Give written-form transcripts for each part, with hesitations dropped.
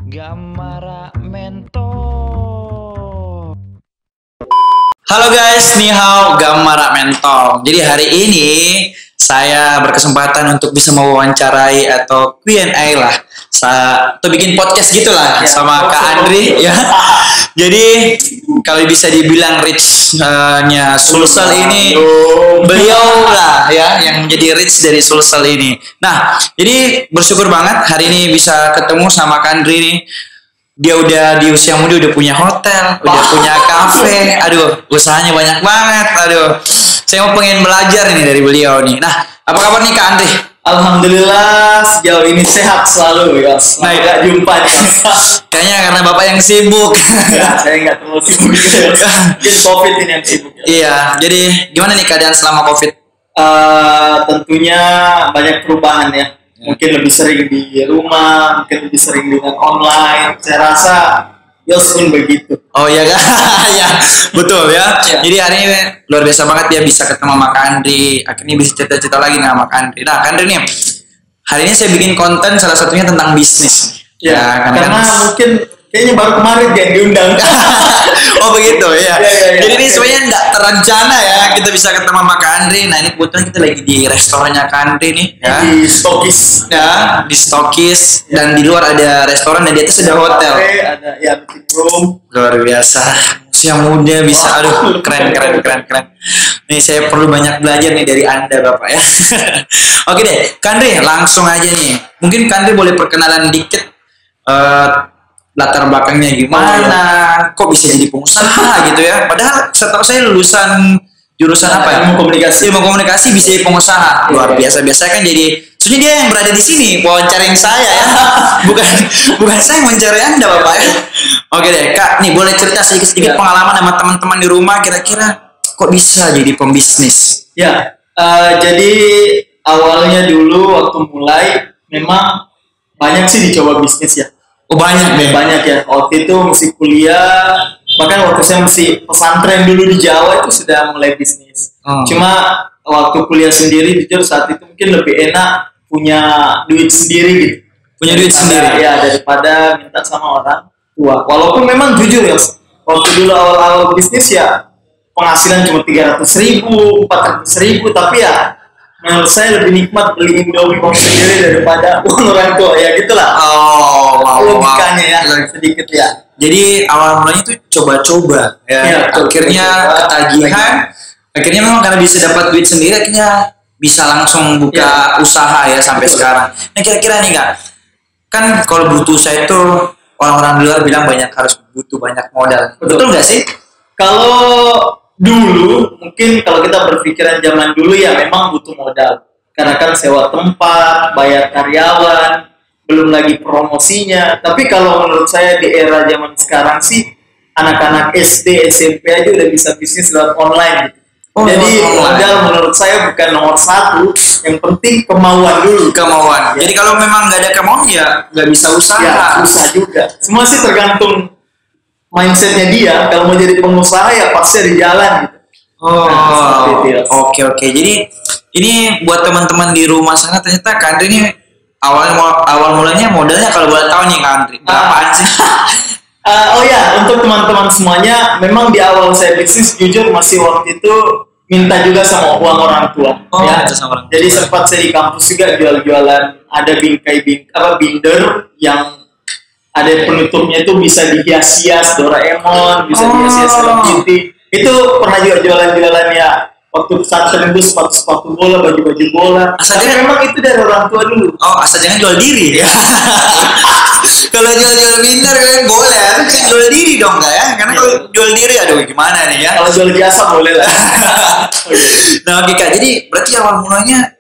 Gamara Mentor. Halo guys, ni hao, Gamara Mentong. Jadi hari ini saya berkesempatan untuk bisa mewawancarai atau Q&A lah, atau bikin podcast gitulah sama Kak Andri ya. Jadi kalau bisa dibilang rich-nya Sulsel ini, beliau lah ya yang menjadi rich dari Sulsel ini. Nah, jadi bersyukur banget hari ini bisa ketemu sama Kak Andri nih. Dia udah di usia muda udah punya hotel, udah punya kafe. Aduh, usahanya banyak banget. Aduh, saya mau pengen belajar nih dari beliau nih. Nah, apa kabar nih Kak Andri? Alhamdulillah sejauh ini sehat selalu ya. Nah, Nggak jumpa nih. Kayaknya karena Bapak yang sibuk. Ya, saya nggak terlalu sibuk. Mungkin COVID ini yang sibuk. Ya. Iya, jadi gimana nih keadaan selama COVID? Tentunya banyak perubahan ya. Mungkin lebih sering di rumah, mungkin lebih sering dengan online. Saya rasa Yos pun begitu. Oh iya kan? Ya, betul ya. Ya. Jadi hari ini luar biasa banget dia bisa ketemu sama Kak Andri. Akhirnya bisa cerita-cerita lagi sama Kak Andri. Nah, Kak Andri nih, hari ini saya bikin konten salah satunya tentang bisnis. Ya, karena mungkin kayaknya baru kemarin dia diundang. Oh begitu ya. Ya. Jadi ini sebenarnya nggak terencana ya kita bisa ketemu sama Kak Andri. Nah ini kebetulan kita lagi di restorannya Kak Andri nih ya. Di Stokis. Ya, di Stokis dan di luar ada restoran dan di atas ada hotel. Ada ya meeting room. Luar biasa. Usia muda bisa, aduh keren. Nih saya perlu banyak belajar nih dari Anda Bapak ya. Oke deh, Kak Andri langsung aja nih. Mungkin Kak Andri boleh perkenalan dikit. Latar belakangnya gimana, kok bisa jadi pengusaha gitu ya. Padahal setahu saya lulusan jurusan apa ya? Ilmu komunikasi bisa jadi pengusaha. Luar biasa. Biasanya kan jadi, soalnya dia yang berada di sini wawancarain saya ya. bukan saya yang wawancarai Anda Bapak ya. Oke deh Kak, nih boleh cerita sedikit pengalaman sama teman-teman di rumah kira-kira kok bisa jadi pembisnis? Ya, jadi awalnya dulu waktu mulai memang banyak sih dicoba bisnis ya. Oh banyak deh. Banyak ya. Waktu itu masih kuliah, bahkan waktu saya masih pesantren dulu di Jawa itu sudah mulai bisnis. Cuma waktu kuliah sendiri jujur saat itu mungkin lebih enak punya duit sendiri gitu. Punya duit sendiri? Ya, daripada minta sama orang tua. Walaupun memang jujur ya, waktu dulu awal-awal bisnis ya penghasilan cuma 300.000, 400.000, tapi ya menurut saya lebih nikmat beli Indomie sendiri daripada uang orang tua ya gitulah. Logikanya ya sedikit ya. Jadi awal mulanya tuh coba-coba ya. Akhirnya ketagihan. Akhirnya memang karena bisa dapat duit sendiri akhirnya bisa langsung buka usaha ya sampai sekarang. Nah kira-kira nih Kak, kan kalau butuh usaha itu orang-orang di luar bilang harus butuh banyak modal. Betul nggak sih? Kalau dulu mungkin kalau kita berpikiran zaman dulu ya memang butuh modal karena kan sewa tempat, bayar karyawan, belum lagi promosinya. Tapi kalau menurut saya di era zaman sekarang sih anak-anak SD, SMP aja udah bisa bisnis lewat online gitu. Jadi modal menurut saya bukan nomor satu, yang penting kemauan dulu. Kemauan. Ya. Jadi kalau memang nggak ada kemauan ya nggak bisa usaha. Ya, susah juga. Semua sih tergantung mindsetnya dia. Kalau mau jadi pengusaha ya pasti ada jalan gitu. Oke. Jadi ini buat teman-teman di rumah sana ternyata Kak Andri ini awal mulanya modalnya kalau boleh tahu nih Kak Andri berapaan sih? Untuk teman-teman semuanya, memang di awal saya bisnis jujur masih waktu itu minta juga sama uang orang tua. Jadi sempat saya di kampus juga jual-jualan, ada binder yang ada penutupnya itu bisa dihias-hias Doraemon, bisa dihias-hias Hello Kitty. Itu pernah juga jualan-jualan ya. Waktu pesantren itu sepatu bola, baju-baju bola. Asalnya memang itu dari orang tua dulu. Oh, asal jangan jual diri ya. Kalau jual binder kan boleh, tapi kan jual diri dong nggak ya? Karena kalau jual diri aduh gimana nih ya? Kalau jual jasa boleh lah. Nah, oke Kak. Jadi berarti awal mulanya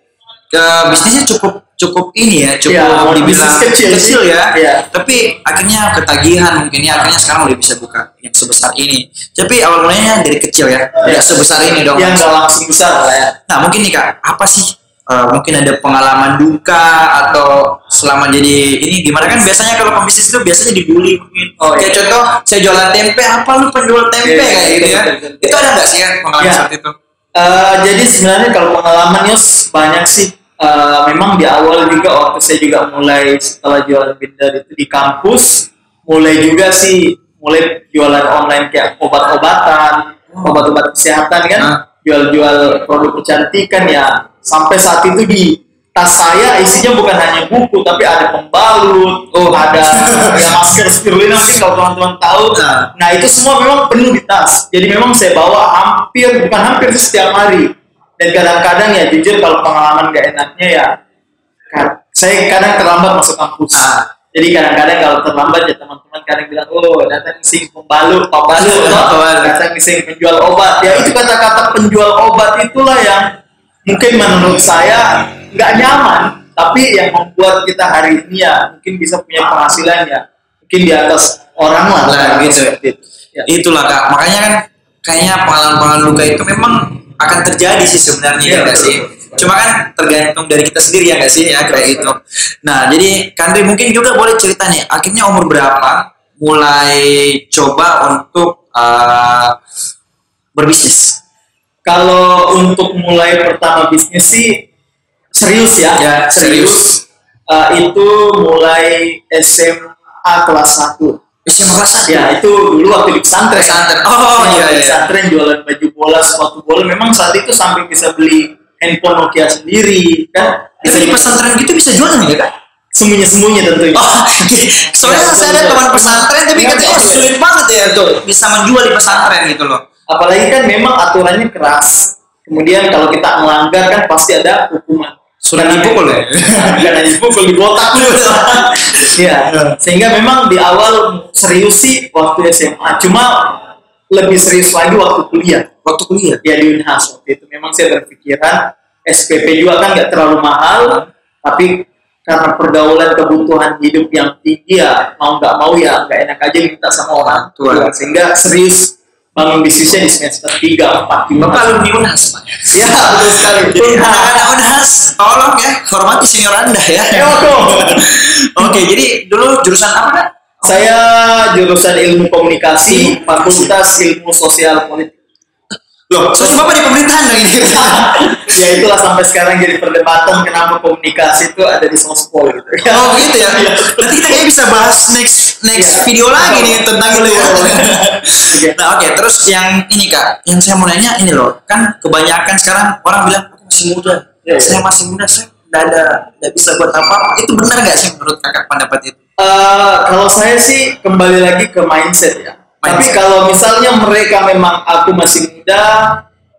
bisnisnya cukup ini ya, cukup dibilang kecil ya. Tapi akhirnya ketagihan mungkin ya, akhirnya sekarang udah bisa buka yang sebesar ini. Tapi awal mulanya dari kecil ya, nggak sebesar ini dong. Yang nggak langsung besar lah ya. Nah mungkin nih Kak, apa sih mungkin ada pengalaman duka atau selama jadi ini gimana kan biasanya kalau pembisnis itu biasanya dibully mungkin. Kayak contoh saya jualan tempe, apa lu penjual tempe kayak gitu ya. Itu ada nggak sih ya pengalaman seperti itu? Jadi sebenarnya kalau pengalaman Yos banyak sih. Memang di awal juga waktu saya juga mulai setelah jualan binder itu di kampus mulai juga sih, mulai jualan online kayak obat-obatan, obat-obat kesehatan kan, jual-jual produk kecantikan ya. Sampai saat itu di tas saya isinya bukan hanya buku, tapi ada pembalut, ada ya, masker spirulina mungkin kalau teman-teman tahu. Nah itu semua memang penuh di tas. Jadi memang saya bawa bukan hampir setiap hari. Dan kadang-kadang ya jujur kalau pengalaman gak enaknya ya, saya kadang terlambat masuk kampus. Jadi kadang-kadang kalau terlambat ya teman-teman kadang bilang, datang sing pembalut, datang sing penjual obat. Ya itu kata-kata penjual obat itulah yang mungkin menurut saya nggak nyaman, tapi yang membuat kita hari ini ya mungkin bisa punya penghasilan ya mungkin di atas orang lah gitu. Ya. Itulah Kak, makanya kan kayaknya pengalaman luka itu memang akan terjadi sih sebenarnya ya nggak sih? Cuma kan tergantung dari kita sendiri ya nggak sih ya kayak itu. Nah jadi Kandri mungkin juga boleh cerita nih, akhirnya umur berapa mulai coba untuk berbisnis? Kalau untuk mulai pertama bisnis sih serius ya serius. Itu mulai SMA kelas 1. SMA kelas 1? Ya itu dulu waktu di pesantren. Iya. Pesantren jualan baju bola, sepatu bola. Memang saat itu sampai bisa beli handphone Nokia sendiri kan. Bisa di pesantren gitu bisa jualan ya kan? Sembunyi-sembunyi tentunya. Soalnya saya ada teman pesantren tapi katanya sulit banget ya tuh bisa menjual di pesantren gitu loh. Apalagi kan memang aturannya keras. Kemudian kalau kita melanggar kan pasti ada hukuman. Sudah dipukul ya? Karena dipukul di botak ya. Sehingga memang di awal serius sih waktu SMA. Cuma lebih serius lagi waktu kuliah. Ya di Unhas waktu itu. Memang saya berpikiran SPP juga kan nggak terlalu mahal, tapi karena pergaulan kebutuhan hidup yang tinggi ya mau nggak mau ya nggak enak aja minta sama orang tua. Sehingga serius bangun bisnisnya di semester 3, 4, 5. Bapak alumni Unhas, Pak. Ya, betul sekali. Jadi anak-anak Unhas, tolong ya, hormati senior Anda ya. Oke, jadi dulu jurusan apa kan? Saya jurusan ilmu komunikasi, Fakultas Ilmu Sosial Politik. Loh, so Bapak di pemerintahan dong ini. Ya itulah sampai sekarang jadi perdebatan kenapa komunikasi itu ada di Sospol gitu. Oh gitu ya. Nanti kita kayak bisa bahas next video lagi nih tentang itu ya. Nah oke, terus yang ini Kak, yang saya mau nanya ini loh, kan kebanyakan sekarang orang bilang aku masih muda, saya masih muda, saya nggak bisa buat apa-apa. Itu benar nggak sih menurut Kakak pendapat itu? Kalau saya sih kembali lagi ke mindset ya. Tapi kalau misalnya mereka memang aku masih muda,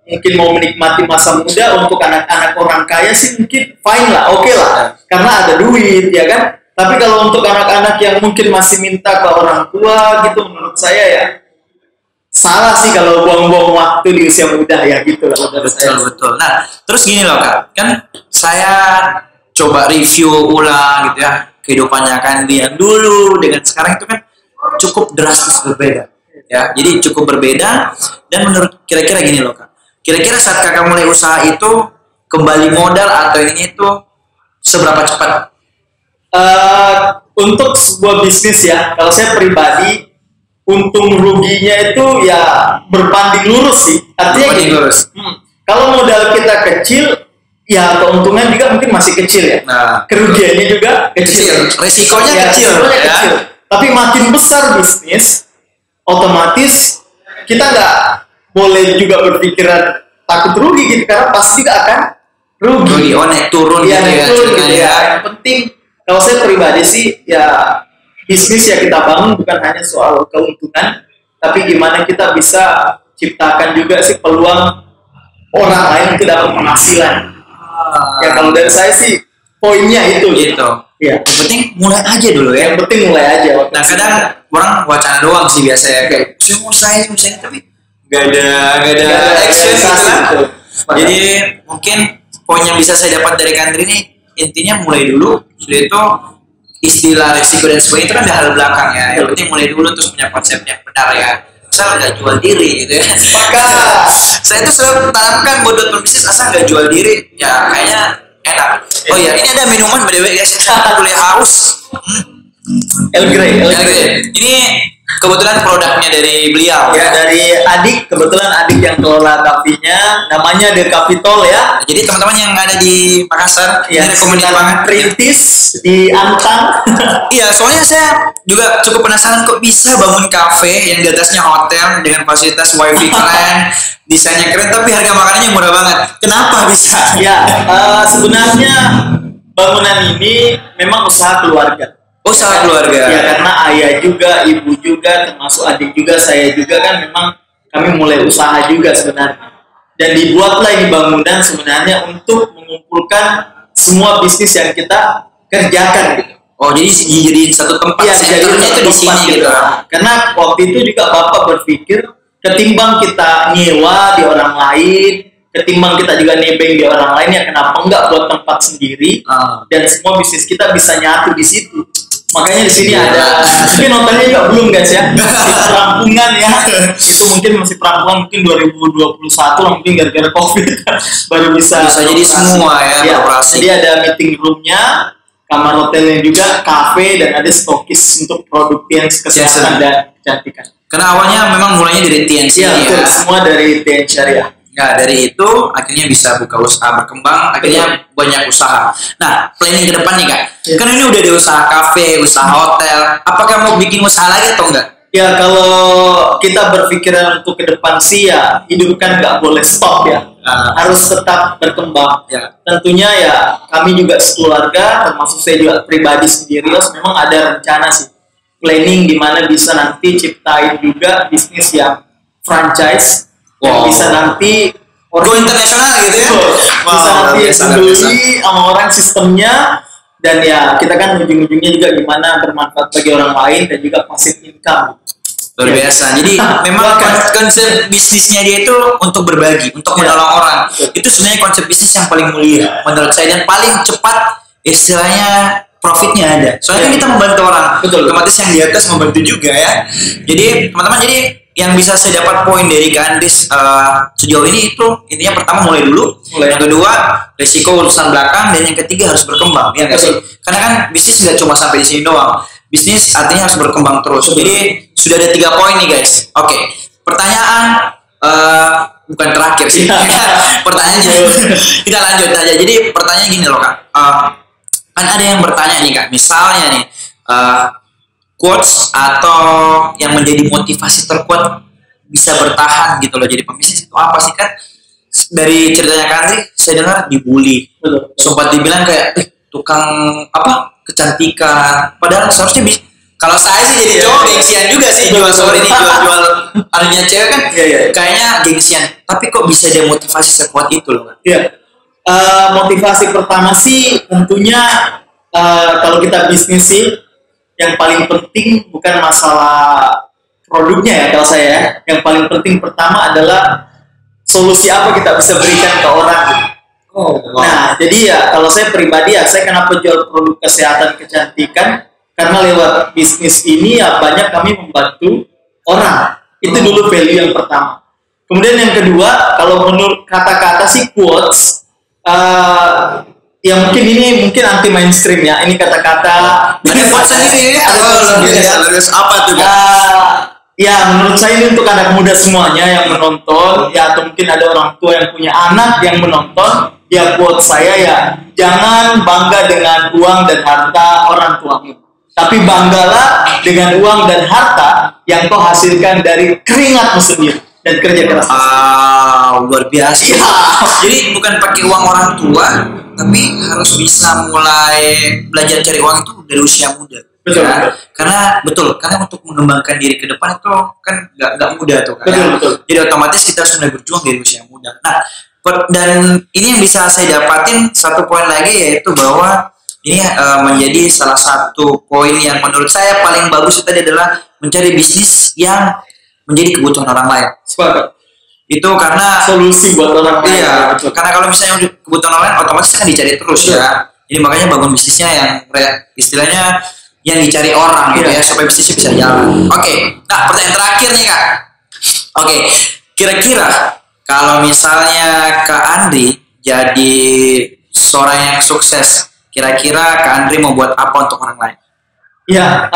mungkin mau menikmati masa muda, untuk anak-anak orang kaya sih mungkin fine lah, oke lah, karena ada duit ya kan. Tapi kalau untuk anak-anak yang mungkin masih minta ke orang tua gitu, menurut saya ya salah sih kalau buang-buang waktu di usia muda ya gitu lah. Betul. Nah terus gini loh Kak, kan saya coba review ulang gitu ya kehidupannya Kandi yang dulu dengan sekarang itu kan cukup drastis berbeda ya, jadi cukup berbeda. Dan menurut kira-kira gini loh Kak, kira-kira saat Kakak mulai usaha itu kembali modal atau ini itu seberapa cepat? Untuk sebuah bisnis ya, kalau saya pribadi untung ruginya itu ya berbanding lurus sih, artinya berbanding lurus. Kalau modal kita kecil ya keuntungan juga mungkin masih kecil ya. Kerugiannya juga kecil. Resikonya kecil. Tapi makin besar bisnis, otomatis kita nggak boleh juga berpikiran takut rugi gitu, karena pasti juga akan rugi. Naik turun ya, gitu ya. Yang penting kalau saya pribadi sih ya bisnis ya kita bangun bukan hanya soal keuntungan, tapi gimana kita bisa ciptakan juga sih peluang orang lain itu dapat penghasilan. Ya kalau dari saya sih poinnya itu gitu. Ya. Yang penting mulai aja dulu ya. Yang penting mulai aja. Nah kadang orang wacana doang sih biasanya kayak saya mau usaha tapi nggak ada action gitu. Jadi mungkin poin yang bisa saya dapat dari Kandri ini intinya mulai dulu. Sudah itu istilah resiko dan sebagainya itu kan ada hal belakang ya. Yang penting mulai dulu terus punya konsep yang benar ya. Asal nggak jual diri gitu ya. Maka saya tuh selalu tanamkan buat berbisnis asal nggak jual diri ya kayaknya enak. Oh ya ini ada minuman by the way guys. Boleh haus. El Grey. Ini kebetulan produknya dari beliau. Ya, dari adik, kebetulan adik yang kelola kafenya, namanya The Capitol ya. Jadi teman-teman yang ada di Makassar, ya, ini rekomendasi banget. Perintis di Antang. Iya, soalnya saya juga cukup penasaran kok bisa bangun kafe yang di atasnya hotel dengan fasilitas wifi keren, desainnya keren, tapi harga makanannya murah banget. Kenapa bisa? Ya, sebenarnya bangunan ini memang usaha keluarga. Usaha keluarga. Ya, karena ayah juga, ibu juga, termasuk adik juga, saya juga kan memang kami mulai usaha juga sebenarnya. Dan dibuatlah ini bangunan sebenarnya untuk mengumpulkan semua bisnis yang kita kerjakan gitu. Oh, jadi satu tempat ya, senternya itu di sini gitu. Karena waktu itu juga Bapak berpikir ketimbang kita nyewa di orang lain, ketimbang kita juga nebeng di orang lain, ya kenapa enggak buat tempat sendiri dan semua bisnis kita bisa nyatu di situ. Makanya di sini ada, mungkin nontonnya juga belum guys ya, masih perampungan ya, itu mungkin masih perampungan mungkin 2021 lah, mungkin gara-gara COVID baru bisa jadi semua ya operasi. Jadi ada meeting roomnya, kamar hotelnya juga, kafe, dan ada stokis untuk produk TNC kesehatan dan kecantikan. Karena awalnya memang mulainya dari TNC ya. Betul, semua dari TNC Syariah. Ya, dari itu akhirnya bisa buka usaha, berkembang, akhirnya banyak usaha. Nah, planning ke depan nih Kak, kan ini udah ada usaha kafe, usaha hotel, apakah mau bikin usaha lagi atau enggak? Ya, kalau kita berpikiran untuk ke depan sih ya, hidup kan nggak boleh stop ya, harus tetap berkembang. Ya. Tentunya ya, kami juga sekeluarga, termasuk saya juga pribadi sendiri, memang ada rencana sih, planning di mana bisa nanti ciptain juga bisnis yang franchise, yang bisa nanti go internasional gitu ya. Bisa nanti beli sama orang sistemnya, dan ya kita kan ujung-ujungnya juga gimana bermanfaat bagi orang lain dan juga passive income. Luar biasa. Jadi memang konsep bisnisnya dia itu untuk berbagi, untuk menolong orang. Itu sebenarnya konsep bisnis yang paling mulia menurut saya dan paling cepat, istilahnya profitnya ada. Soalnya kan kita membantu orang. Betul. Otomatis yang di atas membantu juga ya. Jadi teman-teman, jadi yang bisa saya dapat poin dari Kak Andris sejauh ini itu intinya pertama mulai dulu, yang kedua risiko urusan belakang, dan yang ketiga harus berkembang, ya nggak sih? Karena kan bisnis nggak cuma sampai di sini doang, bisnis artinya harus berkembang terus. Jadi sudah ada 3 poin nih guys. Oke, pertanyaan bukan terakhir sih, pertanyaannya kita lanjut aja. Jadi pertanyaan gini loh Kak, kan ada yang bertanya nih Kak, misalnya nih quotes atau yang menjadi motivasi terkuat bisa bertahan gitu loh jadi pembisnis itu apa sih? Kan dari ceritanya Kak Andri saya dengar dibully, sempat dibilang kayak tukang apa kecantikan, padahal seharusnya kalau saya sih jadi cowok gengsian juga sih jual anunya cewek kan, kayaknya gengsian, tapi kok bisa dia motivasi sekuat itu loh? Motivasi pertama sih tentunya kalau kita bisnis sih yang paling penting bukan masalah produknya ya kalau saya. Yang paling penting pertama adalah solusi apa kita bisa berikan ke orang. Nah, jadi ya kalau saya pribadi ya, saya kenapa jual produk kesehatan kecantikan, karena lewat bisnis ini ya banyak kami membantu orang. Itu dulu value yang pertama. Kemudian yang kedua, kalau menurut kata-kata sih quotes, ya mungkin anti mainstream ya, ini kata-kata ada quotes sendiri apa tuh ya menurut saya ini untuk anak muda semuanya yang menonton ya, atau mungkin ada orang tua yang punya anak yang menonton ya. Quotes saya ya, jangan bangga dengan uang dan harta orang tuamu, tapi banggalah dengan uang dan harta yang kau hasilkan dari keringatmu sendiri dan kerja keras. Luar biasa ya. Jadi bukan pakai uang orang tua, tapi harus bisa mulai belajar cari uang itu dari usia muda. Betul, ya? Karena untuk mengembangkan diri ke depan itu kan nggak mudah tuh kan. Betul. Jadi otomatis kita harus mulai berjuang dari usia muda. Nah, dan ini yang bisa saya dapatin satu poin lagi, yaitu bahwa ini menjadi salah satu poin yang menurut saya paling bagus itu tadi adalah mencari bisnis yang menjadi kebutuhan orang lain. Sepakat. Itu karena solusi buat orang lain. Iya, karena kalau misalnya kebutuhan orang lain otomatis kan dicari terus ya. Jadi makanya bangun bisnisnya yang istilahnya yang dicari orang gitu ya, supaya bisnisnya bisa jalan. Oke. Nah, pertanyaan terakhir nih Kak. Oke. Kira-kira kalau misalnya Kak Andri jadi seorang yang sukses, kira-kira Kak Andri mau buat apa untuk orang lain? Ya,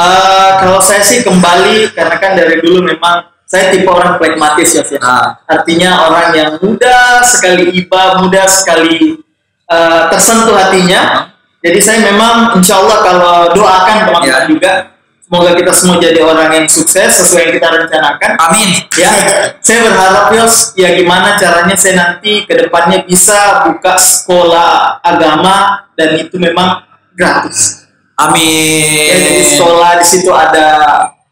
kalau saya sih kembali karena kan dari dulu memang saya tipe orang pragmatis ya. Artinya orang yang mudah sekali iba, mudah sekali tersentuh hatinya. Jadi saya memang insya Allah kalau doakan teman-teman juga, semoga kita semua jadi orang yang sukses sesuai yang kita rencanakan. Amin. Ya, saya berharap Yos, ya gimana caranya saya nanti kedepannya bisa buka sekolah agama dan itu memang gratis. Amin. Jadi di sekolah di situ ada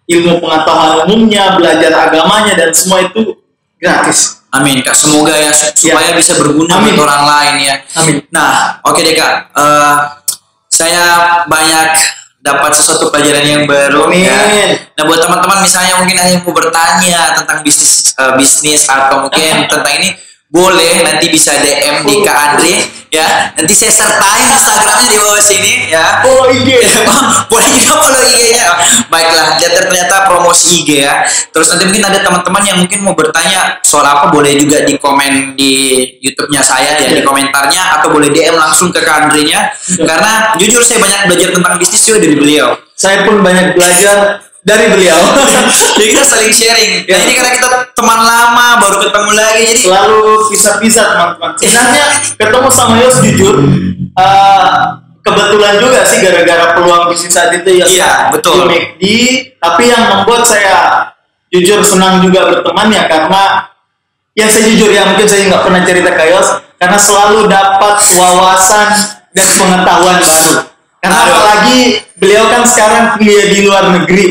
ilmu pengetahuan umumnya, belajar agamanya dan semua itu gratis. Amin Kak, semoga ya supaya bisa berguna untuk orang lain ya. Amin. Nah, oke deh Kak, saya banyak dapat sesuatu pelajaran yang baru. Amin. Ya. Nah, buat teman-teman misalnya mungkin ada yang mau bertanya tentang bisnis atau mungkin tentang ini, boleh nanti bisa DM di Kak Andre ya. Nanti saya sertai Instagramnya di bawah sini ya. Follow IG. Boleh juga follow IG-nya. Baiklah, ternyata promosi IG ya. Terus nanti mungkin ada teman-teman yang mungkin mau bertanya soal apa, boleh juga di komen di YouTube-nya saya ya, di komentarnya, atau boleh DM langsung ke Kak Andre-nya. Karena jujur saya banyak belajar tentang bisnis juga dari beliau. Saya pun banyak belajar dari beliau. Jadi kita saling sharing. Nah, ini karena kita teman lama baru ketemu lagi, jadi selalu pisah-pisah teman-teman. Sebenarnya ketemu sama Yos jujur kebetulan juga sih gara-gara peluang bisnis saat itu ya. Iya, betul. Tapi yang membuat saya jujur senang juga berteman ya karena ya saya jujur ya, mungkin saya nggak pernah cerita ke Yos karena selalu dapat wawasan dan pengetahuan baru. Karena apalagi beliau kan sekarang kuliah di luar negeri.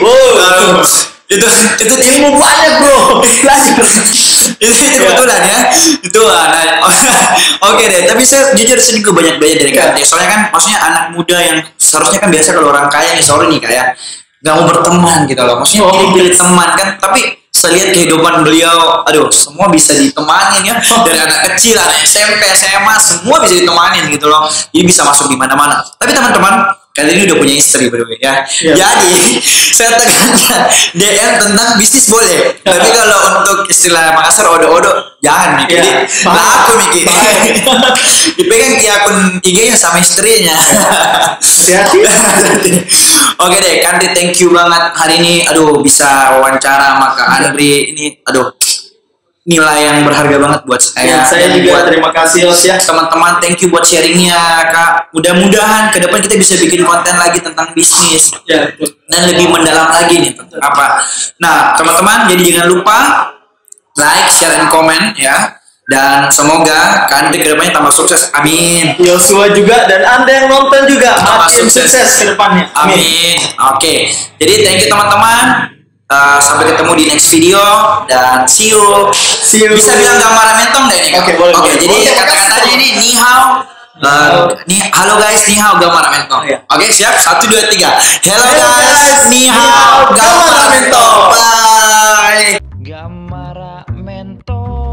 Itu ilmu banyak bro. itu kebetulan ya. Itu oke deh. Tapi saya jujur sedikit banyak belajar dari Kak Andre. Soalnya kan maksudnya anak muda yang seharusnya kan biasa kalau orang kaya nih, sorry nih kayak nggak mau berteman gitu loh. Maksudnya pilih teman kan. Tapi saya lihat kehidupan beliau, aduh semua bisa ditemanin ya. Dari anak kecil, anak SMP, SMA, semua bisa ditemanin gitu loh. Jadi bisa masuk di mana-mana. Tapi teman-teman, kali ini udah punya istri bro ya. Jadi saya tekankan DM tentang bisnis boleh. Tapi kalau untuk istilah Makassar odo-odo jangan nih. Jadi aku mikir dipegang di akun IG-nya sama istrinya. Oke deh, Kandi, thank you banget hari ini. Aduh, bisa wawancara sama Kak Andre ini. Aduh, nilai yang berharga banget buat saya. Saya juga terima kasih Yos ya. Teman-teman, thank you buat sharingnya Kak. Mudah-mudahan ke depan kita bisa bikin konten lagi tentang bisnis ya, dan lebih mendalam lagi nih tentang apa. Nah teman-teman, jadi jangan lupa like, share, dan komen ya. Dan semoga Kak Andre ke depannya tambah sukses. Amin. Yosua juga dan Anda yang nonton juga makin sukses ke depannya. Amin. Oke. Jadi thank you teman-teman. Sampai ketemu di next video dan see you. Bisa bilang gambaran mentong deh nih. Oke, boleh. Jadi kata-katanya ini ni hao. Halo guys, ni hao gambaran mentong. Oke, siap. 1 2 3. Hello guys, ni hao gambaran mentong. Bye. Gambaran mentong.